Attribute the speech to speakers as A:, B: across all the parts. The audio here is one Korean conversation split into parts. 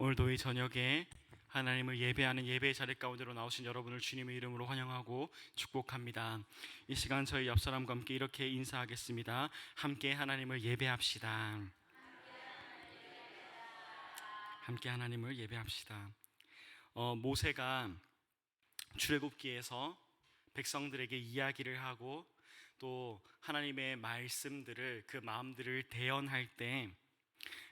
A: 오늘도 이 저녁에 하나님을 예배하는 예배의 자리 가운데로 나오신 여러분을 주님의 이름으로 환영하고 축복합니다. 이 시간 저희 옆 사람과 함께 이렇게 인사하겠습니다. 함께 하나님을 예배합시다. 함께 하나님을 예배합시다. 모세가 출애굽기에서 백성들에게 이야기를 하고 또 하나님의 말씀들을 그 마음들을 대언할 때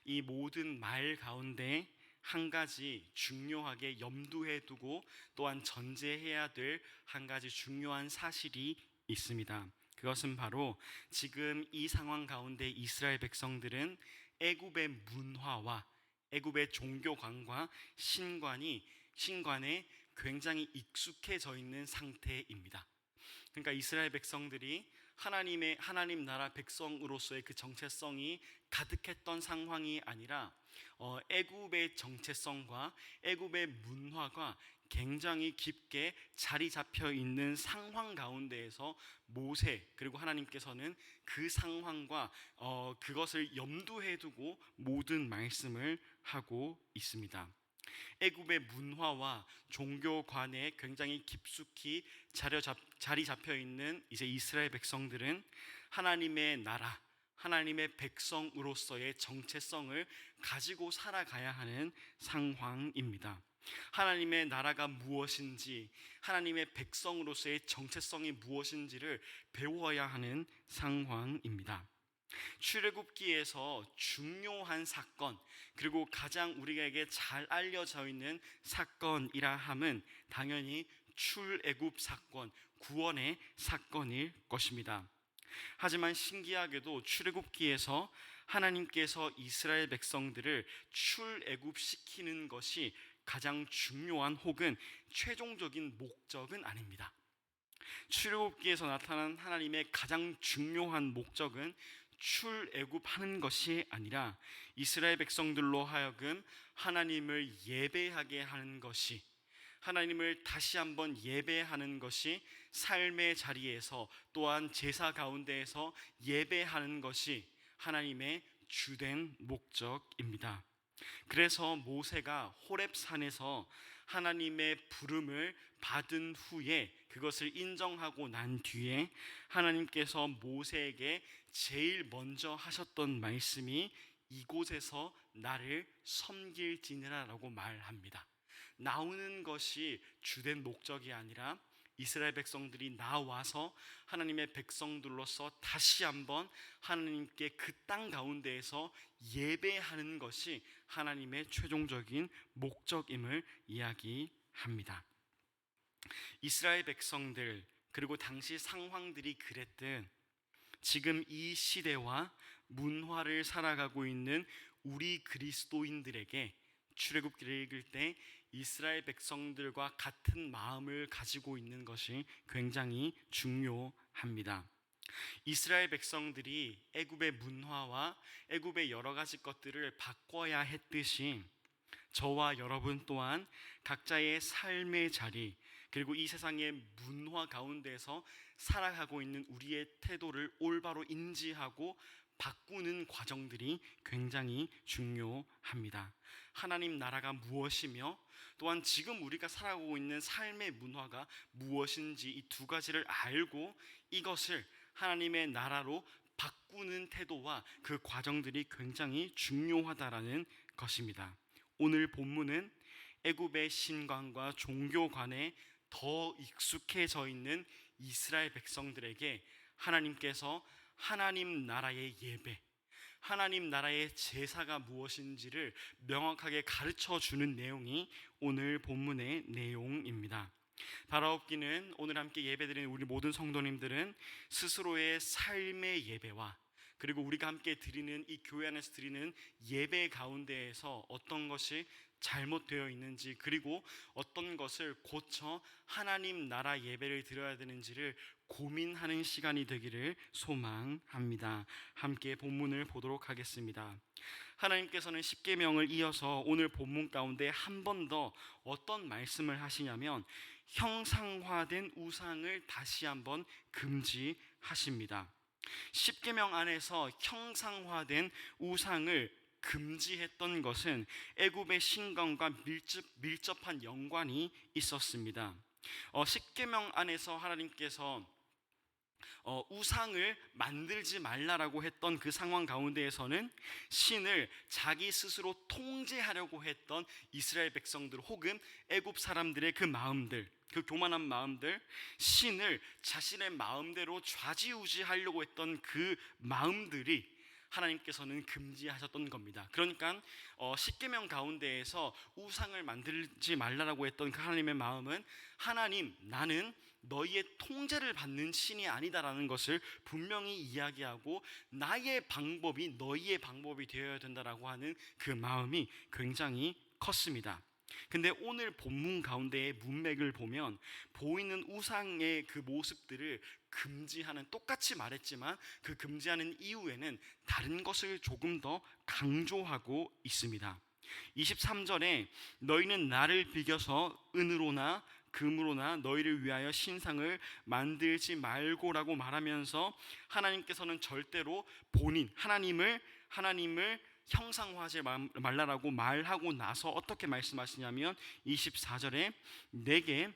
A: 이 모든 말 가운데 한 가지 중요하게 염두에 두고 또한 전제해야 될 한 가지 중요한 사실이 있습니다. 그것은 바로 지금 이 상황 가운데 이스라엘 백성들은 애굽의 문화와 애굽의 종교관과 신관에 굉장히 익숙해져 있는 상태입니다. 그러니까 이스라엘 백성들이 하나님 나라 백성으로서의 그 정체성이 가득했던 상황이 아니라 애굽의 정체성과 애굽의 문화가 굉장히 깊게 자리 잡혀 있는 상황 가운데에서 모세 그리고 하나님께서는 그 상황과 그것을 염두에 두고 모든 말씀을 하고 있습니다. 애굽의 문화와 종교관에 굉장히 깊숙이 자리 잡혀 있는 이제 이스라엘 백성들은 하나님의 나라, 하나님의 백성으로서의 정체성을 가지고 살아가야 하는 상황입니다. 하나님의 나라가 무엇인지, 하나님의 백성으로서의 정체성이 무엇인지를 배워야 하는 상황입니다. 출애굽기에서 중요한 사건, 그리고 가장 우리에게 잘 알려져 있는 사건이라 함은 당연히 출애굽 사건, 구원의 사건일 것입니다. 하지만 신기하게도 출애굽기에서 하나님께서 이스라엘 백성들을 출애굽시키는 것이 가장 중요한 혹은 최종적인 목적은 아닙니다. 출애굽기에서 나타난 하나님의 가장 중요한 목적은 출애굽하는 것이 아니라 이스라엘 백성들로 하여금 하나님을 예배하게 하는 것이, 하나님을 다시 한번 예배하는 것이, 삶의 자리에서 또한 제사 가운데에서 예배하는 것이 하나님의 주된 목적입니다. 그래서 모세가 호렙산에서 하나님의 부름을 받은 후에 그것을 인정하고 난 뒤에 하나님께서 모세에게 제일 먼저 하셨던 말씀이 이곳에서 나를 섬길지니라 라고 말합니다. 나오는 것이 주된 목적이 아니라 이스라엘 백성들이 나와서 하나님의 백성들로서 다시 한번 하나님께 그 땅 가운데에서 예배하는 것이 하나님의 최종적인 목적임을 이야기합니다. 이스라엘 백성들 그리고 당시 상황들이 그랬듯 지금 이 시대와 문화를 살아가고 있는 우리 그리스도인들에게 출애굽기를 읽을 때 이스라엘 백성들과 같은 마음을 가지고 있는 것이 굉장히 중요합니다. 이스라엘 백성들이 애굽의 문화와 애굽의 여러 가지 것들을 바꿔야 했듯이 저와 여러분 또한 각자의 삶의 자리 그리고 이 세상의 문화 가운데서 살아가고 있는 우리의 태도를 올바로 인지하고 바꾸는 과정들이 굉장히 중요합니다. 하나님 나라가 무엇이며 또한 지금 우리가 살아가고 있는 삶의 문화가 무엇인지 이 두 가지를 알고 이것을 하나님의 나라로 바꾸는 태도와 그 과정들이 굉장히 중요하다라는 것입니다. 오늘 본문은 애굽의 신관과 종교관에 더 익숙해져 있는 이스라엘 백성들에게 하나님께서 하나님 나라의 예배, 하나님 나라의 제사가 무엇인지를 명확하게 가르쳐 주는 내용이 오늘 본문의 내용입니다. 바라옵기는 오늘 함께 예배드리는 우리 모든 성도님들은 스스로의 삶의 예배와 그리고 우리가 함께 드리는 이 교회 안에서 드리는 예배 가운데에서 어떤 것이 잘못되어 있는지 그리고 어떤 것을 고쳐 하나님 나라 예배를 드려야 되는지를 고민하는 시간이 되기를 소망합니다. 함께 본문을 보도록 하겠습니다. 하나님께서는 십계명을 이어서 오늘 본문 가운데 한 번 더 어떤 말씀을 하시냐면 형상화된 우상을 다시 한번 금지하십니다. 십계명 안에서 형상화된 우상을 금지했던 것은 애굽의 신관과 밀접한 연관이 있었습니다. 십계명 안에서 하나님께서 우상을 만들지 말라라고 했던 그 상황 가운데에서는 신을 자기 스스로 통제하려고 했던 이스라엘 백성들 혹은 애굽 사람들의 그 마음들, 그 교만한 마음들, 신을 자신의 마음대로 좌지우지하려고 했던 그 마음들이 하나님께서는 금지하셨던 겁니다. 그러니까 십계명 가운데에서 우상을 만들지 말라라고 했던 그 하나님의 마음은 하나님, 나는 너희의 통제를 받는 신이 아니다라는 것을 분명히 이야기하고 나의 방법이 너희의 방법이 되어야 된다라고 하는 그 마음이 굉장히 컸습니다. 근데 오늘 본문 가운데의 문맥을 보면 보이는 우상의 그 모습들을 금지하는, 똑같이 말했지만 그 금지하는 이후에는 다른 것을 조금 더 강조하고 있습니다. 23절에 너희는 나를 비겨서 은으로나 금으로나 너희를 위하여 신상을 만들지 말고라고 말하면서 하나님께서는 절대로 본인 하나님을 형상화하지 말라라고 말하고 나서 어떻게 말씀하시냐면 24절에 내게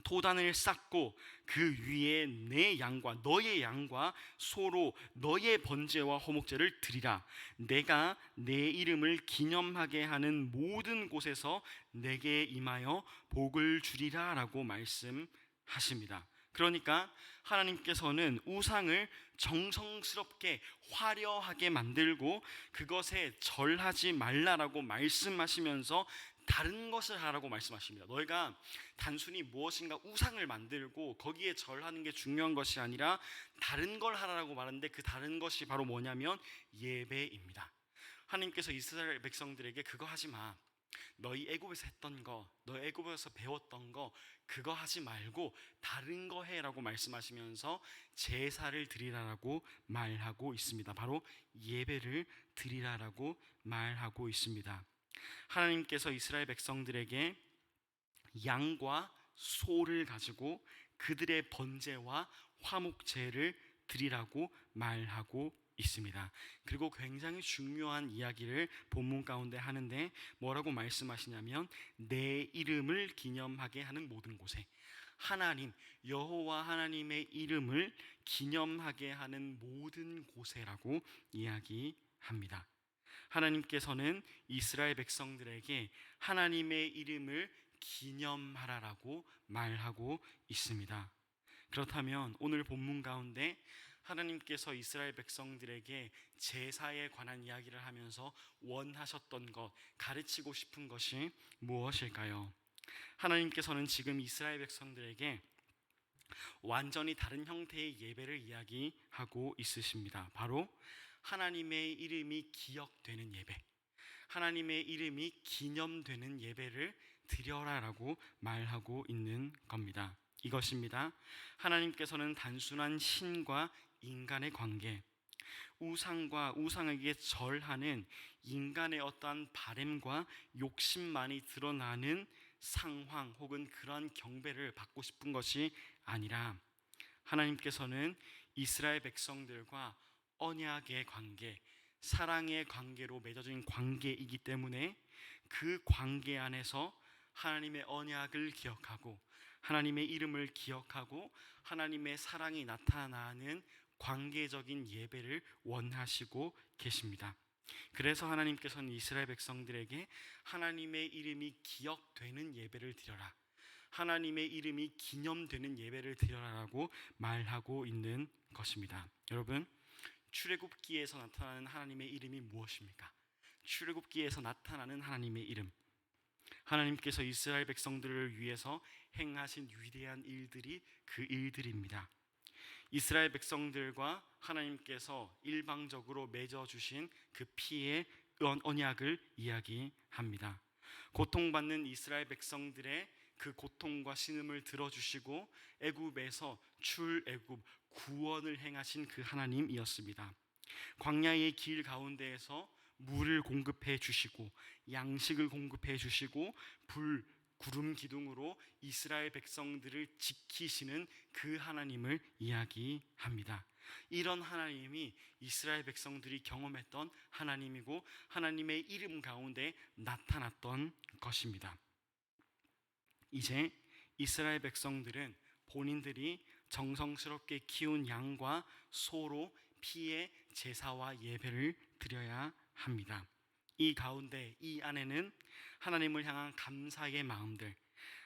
A: 토단을 쌓고 그 위에 내 양과 너의 양과 소로 너의 번제와 호목제를 드리라. 내가 내 이름을 기념하게 하는 모든 곳에서 내게 임하여 복을 주리라 라고 말씀하십니다. 그러니까 하나님께서는 우상을 정성스럽게 화려하게 만들고 그것에 절하지 말라라고 말씀하시면서 다른 것을 하라고 말씀하십니다. 너희가 단순히 무엇인가 우상을 만들고 거기에 절하는 게 중요한 것이 아니라 다른 걸 하라고 말하는데 그 다른 것이 바로 뭐냐면 예배입니다. 하나님께서 이스라엘 백성들에게 그거 하지 마. 너희 애굽에서 했던 거, 너희 애굽에서 배웠던 거 그거 하지 말고 다른 거 해라고 말씀하시면서 제사를 드리라라고 말하고 있습니다. 바로 예배를 드리라라고 말하고 있습니다. 하나님께서 이스라엘 백성들에게 양과 소를 가지고 그들의 번제와 화목제를 드리라고 말하고 있습니다. 그리고 굉장히 중요한 이야기를 본문 가운데 하는데 뭐라고 말씀하시냐면 내 이름을 기념하게 하는 모든 곳에, 하나님 여호와 하나님의 이름을 기념하게 하는 모든 곳에라고 이야기합니다. 하나님께서는 이스라엘 백성들에게 하나님의 이름을 기념하라라고 말하고 있습니다. 그렇다면 오늘 본문 가운데 하나님께서 이스라엘 백성들에게 제사에 관한 이야기를 하면서 원하셨던 것, 가르치고 싶은 것이 무엇일까요? 하나님께서는 지금 이스라엘 백성들에게 완전히 다른 형태의 예배를 이야기하고 있으십니다. 바로 하나님의 이름이 기억되는 예배, 하나님의 이름이 기념되는 예배를 드려라라고 말하고 있는 겁니다. 이것입니다. 하나님께서는 단순한 신과 인간의 관계, 우상과 우상에게 절하는 인간의 어떠한 바램과 욕심만이 드러나는 상황 혹은 그러한 경배를 받고 싶은 것이 아니라 하나님께서는 이스라엘 백성들과 언약의 관계, 사랑의 관계로 맺어진 관계이기 때문에 그 관계 안에서 하나님의 언약을 기억하고 하나님의 이름을 기억하고 하나님의 사랑이 나타나는 관계적인 예배를 원하시고 계십니다. 그래서 하나님께서는 이스라엘 백성들에게 하나님의 이름이 기억되는 예배를 드려라, 하나님의 이름이 기념되는 예배를 드려라라고 말하고 있는 것입니다. 여러분, 출애굽기에서 나타나는 하나님의 이름이 무엇입니까? 출애굽기에서 나타나는 하나님의 이름, 하나님께서 이스라엘 백성들을 위해서 행하신 위대한 일들이 그 일들입니다. 이스라엘 백성들과 하나님께서 일방적으로 맺어주신 그 피의 언약을 이야기합니다. 고통받는 이스라엘 백성들의 그 고통과 신음을 들어주시고 애굽에서 출애굽 구원을 행하신 그 하나님이었습니다. 광야의 길 가운데에서 물을 공급해 주시고 양식을 공급해 주시고 불 구름 기둥으로 이스라엘 백성들을 지키시는 그 하나님을 이야기합니다. 이런 하나님이 이스라엘 백성들이 경험했던 하나님이고 하나님의 이름 가운데 나타났던 것입니다. 이제 이스라엘 백성들은 본인들이 정성스럽게 키운 양과 소로 피의 제사와 예배를 드려야 합니다. 이 가운데, 이 안에는 하나님을 향한 감사의 마음들,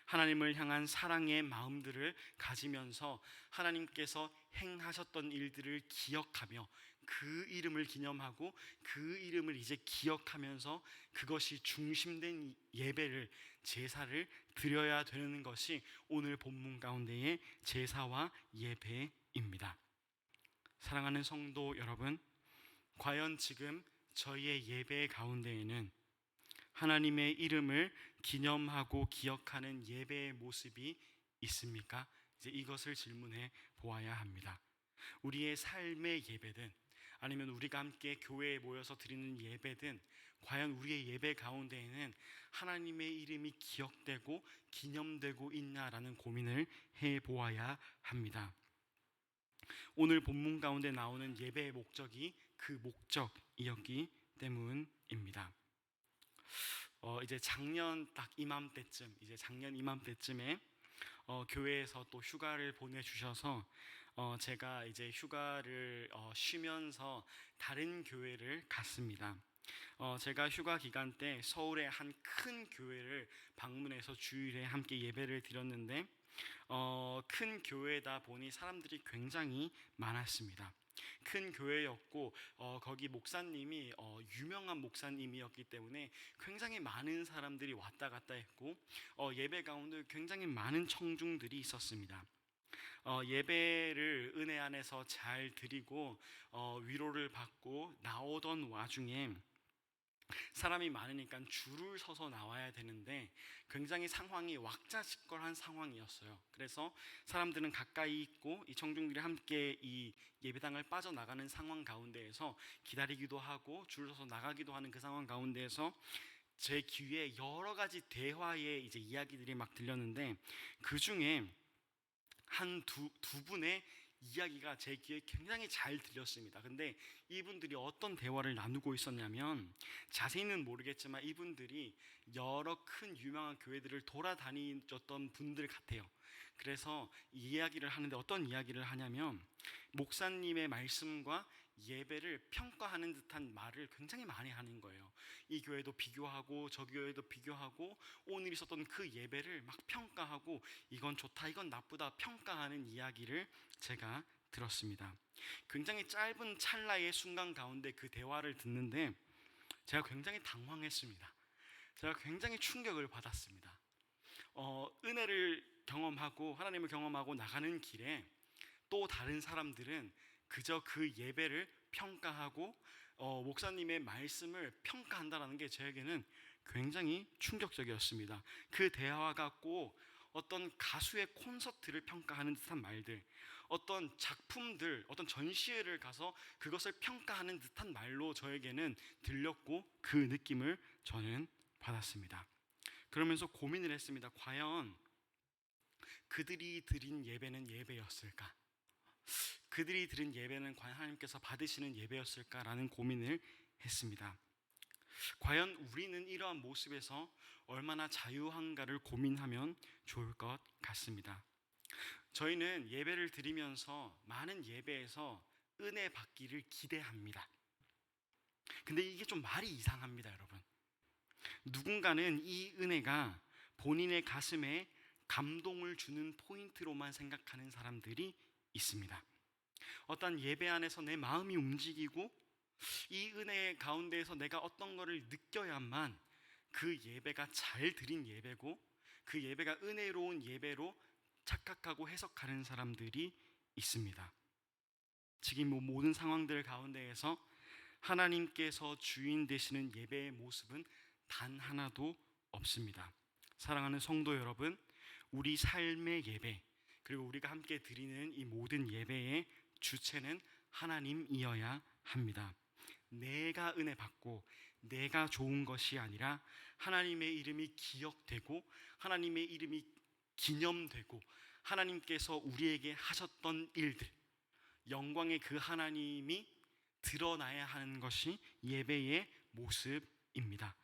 A: 하나님을 향한 사랑의 마음들을 가지면서 하나님께서 행하셨던 일들을 기억하며 그 이름을 기념하고 그 이름을 이제 기억하면서 그것이 중심된 예배를, 제사를 드려야 되는 것이 오늘 본문 가운데의 제사와 예배입니다. 사랑하는 성도 여러분, 과연 지금 저희의 예배 가운데에는 하나님의 이름을 기념하고 기억하는 예배의 모습이 있습니까? 이제 이것을 질문해 보아야 합니다. 우리의 삶의 예배든 아니면 우리가 함께 교회에 모여서 드리는 예배든 과연 우리의 예배 가운데에는 하나님의 이름이 기억되고 기념되고 있나라는 고민을 해 보아야 합니다. 오늘 본문 가운데 나오는 예배의 목적이 그 목적이었기 때문입니다. 이제 작년 이맘때쯤에 교회에서 또 휴가를 보내주셔서 제가 이제 휴가를 쉬면서 다른 교회를 갔습니다. 제가 휴가 기간 때 서울의 한 큰 교회를 방문해서 주일에 함께 예배를 드렸는데 큰 교회다 보니 사람들이 굉장히 많았습니다. 큰 교회였고 거기 목사님이 유명한 목사님이었기 때문에 굉장히 많은 사람들이 왔다 갔다 했고 예배 가운데 굉장히 많은 청중들이 있었습니다. 예배를 은혜 안에서 잘 드리고 위로를 받고 나오던 와중에 사람이 많으니까 줄을 서서 나와야 되는데 굉장히 상황이 왁자지껄한 상황이었어요. 그래서 사람들은 가까이 있고 이 청중들이 함께 이 예배당을 빠져나가는 상황 가운데에서 기다리기도 하고 줄 서서 나가기도 하는 그 상황 가운데에서 제 귀에 여러 가지 대화의 이제 이야기들이 막 들렸는데 그 중에 두 분의 이야기가 제 귀에 굉장히 잘 들렸습니다. 근데 이분들이 어떤 대화를 나누고 있었냐면 자세히는 모르겠지만 이분들이 여러 큰 유명한 교회들을 돌아다니셨던 분들 같아요. 그래서 이야기를 하는데 어떤 이야기를 하냐면 목사님의 말씀과 예배를 평가하는 듯한 말을 굉장히 많이 하는 거예요. 이 교회도 비교하고 저 교회도 비교하고 오늘 있었던 그 예배를 막 평가하고 이건 좋다 이건 나쁘다 평가하는 이야기를 제가 들었습니다. 굉장히 짧은 찰나의 순간 가운데 그 대화를 듣는데 제가 굉장히 당황했습니다. 제가 굉장히 충격을 받았습니다. 은혜를 경험하고 하나님을 경험하고 나가는 길에 또 다른 사람들은 그저 그 예배를 평가하고 목사님의 말씀을 평가한다는 게 저에게는 굉장히 충격적이었습니다. 그 대화가 꼭 어떤 가수의 콘서트를 평가하는 듯한 말들, 어떤 작품들, 어떤 전시회를 가서 그것을 평가하는 듯한 말로 저에게는 들렸고 그 느낌을 저는 받았습니다. 그러면서 고민을 했습니다. 과연 그들이 드린 예배는 예배였을까? 그들이 드린 예배는 과연 하나님께서 받으시는 예배였을까라는 고민을 했습니다. 과연 우리는 이러한 모습에서 얼마나 자유한가를 고민하면 좋을 것 같습니다. 저희는 예배를 드리면서 많은 예배에서 은혜 받기를 기대합니다. 근데 이게 좀 말이 이상합니다, 여러분. 누군가는 이 은혜가 본인의 가슴에 감동을 주는 포인트로만 생각하는 사람들이 있습니다. 어떤 예배 안에서 내 마음이 움직이고 이 은혜 가운데에서 내가 어떤 것을 느껴야만 그 예배가 잘 드린 예배고 그 예배가 은혜로운 예배로 착각하고 해석하는 사람들이 있습니다. 지금 모든 상황들 가운데에서 하나님께서 주인 되시는 예배의 모습은 단 하나도 없습니다. 사랑하는 성도 여러분, 우리 삶의 예배 그리고 우리가 함께 드리는 이 모든 예배의 주체는 하나님이어야 합니다. 내가 은혜 받고 내가 좋은 것이 아니라 하나님의 이름이 기억되고 하나님의 이름이 기념되고 하나님께서 우리에게 하셨던 일들, 영광의 그 하나님이 드러나야 하는 것이 예배의 모습입니다.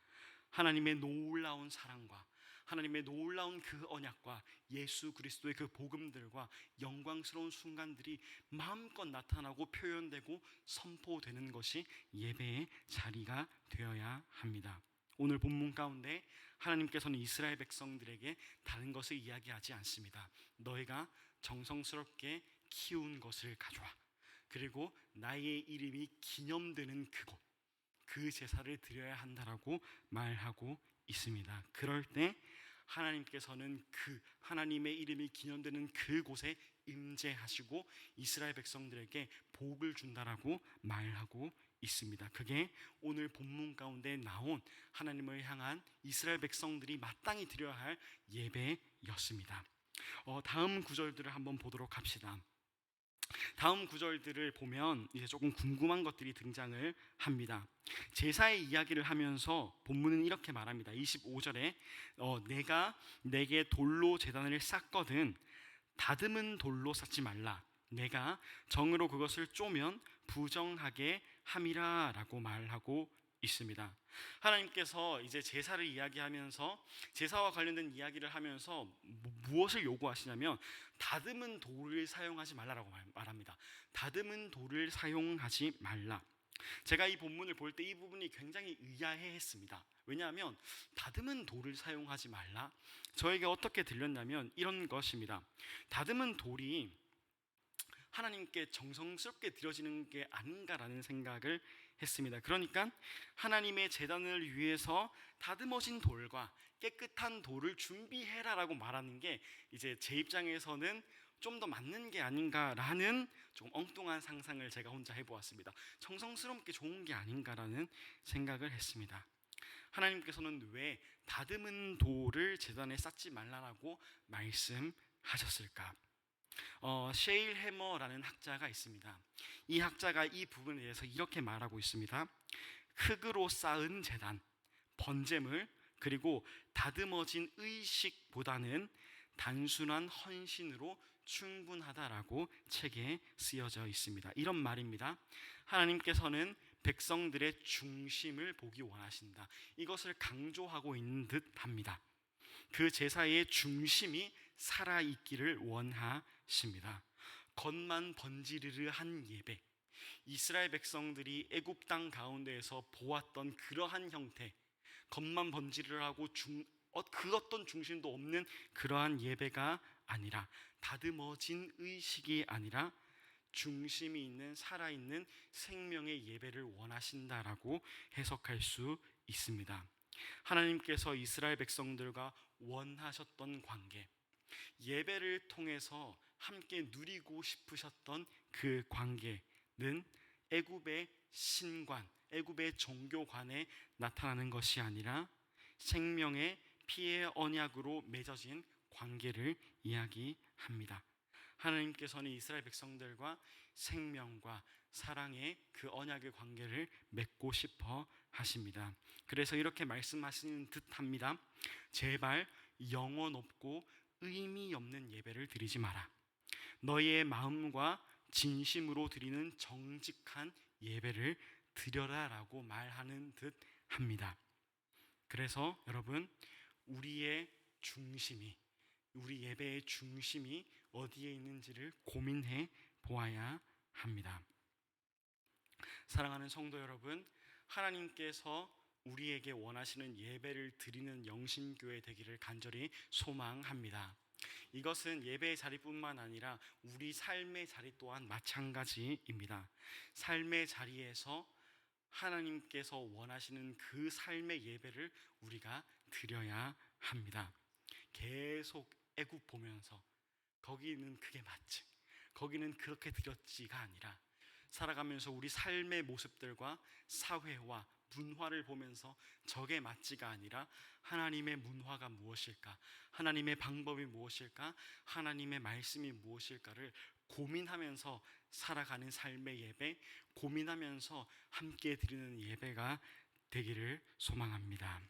A: 하나님의 놀라운 사랑과 하나님의 놀라운 그 언약과 예수 그리스도의 그 복음들과 영광스러운 순간들이 마음껏 나타나고 표현되고 선포되는 것이 예배의 자리가 되어야 합니다. 오늘 본문 가운데 하나님께서는 이스라엘 백성들에게 다른 것을 이야기하지 않습니다. 너희가 정성스럽게 키운 것을 가져와, 그리고 나의 이름이 기념되는 그곳, 그 제사를 드려야 한다라고 말하고 있습니다. 그럴 때 하나님께서는 그 하나님의 이름이 기념되는 그곳에 임재하시고 이스라엘 백성들에게 복을 준다라고 말하고 있습니다. 그게 오늘 본문 가운데 나온 하나님을 향한 이스라엘 백성들이 마땅히 드려야 할 예배였습니다. 다음 구절들을 한번 보도록 합시다. 다음 구절들을 보면 이제 조금 궁금한 것들이 등장을 합니다. 제사의 이야기를 하면서 본문은 이렇게 말합니다. 25절에 내가 내게 돌로 제단을 쌓거든 다듬은 돌로 쌓지 말라. 내가 정으로 그것을 쪼면 부정하게 함이라 라고 말하고 있습니다. 하나님께서 이제 제사를 이야기하면서 제사와 관련된 이야기를 하면서 무엇을 요구하시냐면 다듬은 돌을 사용하지 말라라고 말합니다. 다듬은 돌을 사용하지 말라. 제가 이 본문을 볼 때 이 부분이 굉장히 의아해했습니다. 왜냐하면 다듬은 돌을 사용하지 말라, 저에게 어떻게 들렸냐면 이런 것입니다. 다듬은 돌이 하나님께 정성스럽게 드려지는 게 아닌가라는 생각을 했습니다. 그러니까 하나님의 제단을 위해서 다듬어진 돌과 깨끗한 돌을 준비해라라고 말하는 게 이제 제 입장에서는 좀 더 맞는 게 아닌가라는 좀 엉뚱한 상상을 제가 혼자 해보았습니다. 정성스럽게 좋은 게 아닌가라는 생각을 했습니다. 하나님께서는 왜 다듬은 돌을 제단에 쌓지 말라라고 말씀하셨을까? 셰일 해머라는 학자가 있습니다. 이 학자가 이 부분에 대해서 이렇게 말하고 있습니다. 흙으로 쌓은 제단, 번제물, 그리고 다듬어진 의식보다는 단순한 헌신으로 충분하다라고 책에 쓰여져 있습니다. 이런 말입니다. 하나님께서는 백성들의 중심을 보기 원하신다. 이것을 강조하고 있는 듯합니다. 그 제사의 중심이 살아있기를 원하십니다. 겉만 번지르르한 예배, 이스라엘 백성들이 애굽 땅 가운데에서 보았던 그러한 형태, 겉만 번지르르하고 그 어떤 중심도 없는 그러한 예배가 아니라, 다듬어진 의식이 아니라 중심이 있는 살아있는 생명의 예배를 원하신다라고 해석할 수 있습니다. 하나님께서 이스라엘 백성들과 원하셨던 관계, 예배를 통해서 함께 누리고 싶으셨던 그 관계는 애굽의 신관, 애굽의 종교관에 나타나는 것이 아니라 생명의 피의 언약으로 맺어진 관계를 이야기합니다. 하나님께서는 이스라엘 백성들과 생명과 사랑의 그 언약의 관계를 맺고 싶어 하십니다. 그래서 이렇게 말씀하시는 듯합니다. 제발 영혼 없고 의미 없는 예배를 드리지 마라. 너희의 마음과 진심으로 드리는 정직한 예배를 드려라라고 말하는 듯합니다. 그래서 여러분, 우리의 중심이, 우리 예배의 중심이 어디에 있는지를 고민해 보아야 합니다. 사랑하는 성도 여러분, 하나님께서 우리에게 원하시는 예배를 드리는 영신교회 되기를 간절히 소망합니다. 이것은 예배의 자리뿐만 아니라 우리 삶의 자리 또한 마찬가지입니다. 삶의 자리에서 하나님께서 원하시는 그 삶의 예배를 우리가 드려야 합니다. 계속 애굽 보면서 거기는 그게 맞지, 거기는 그렇게 드렸지가 아니라 살아가면서 우리 삶의 모습들과 사회와 문화를 보면서 저게 맞지가 아니라 하나님의 문화가 무엇일까, 하나님의 방법이 무엇일까, 하나님의 말씀이 무엇일까를 고민하면서 살아가는 삶의 예배, 고민하면서 함께 드리는 예배가 되기를 소망합니다.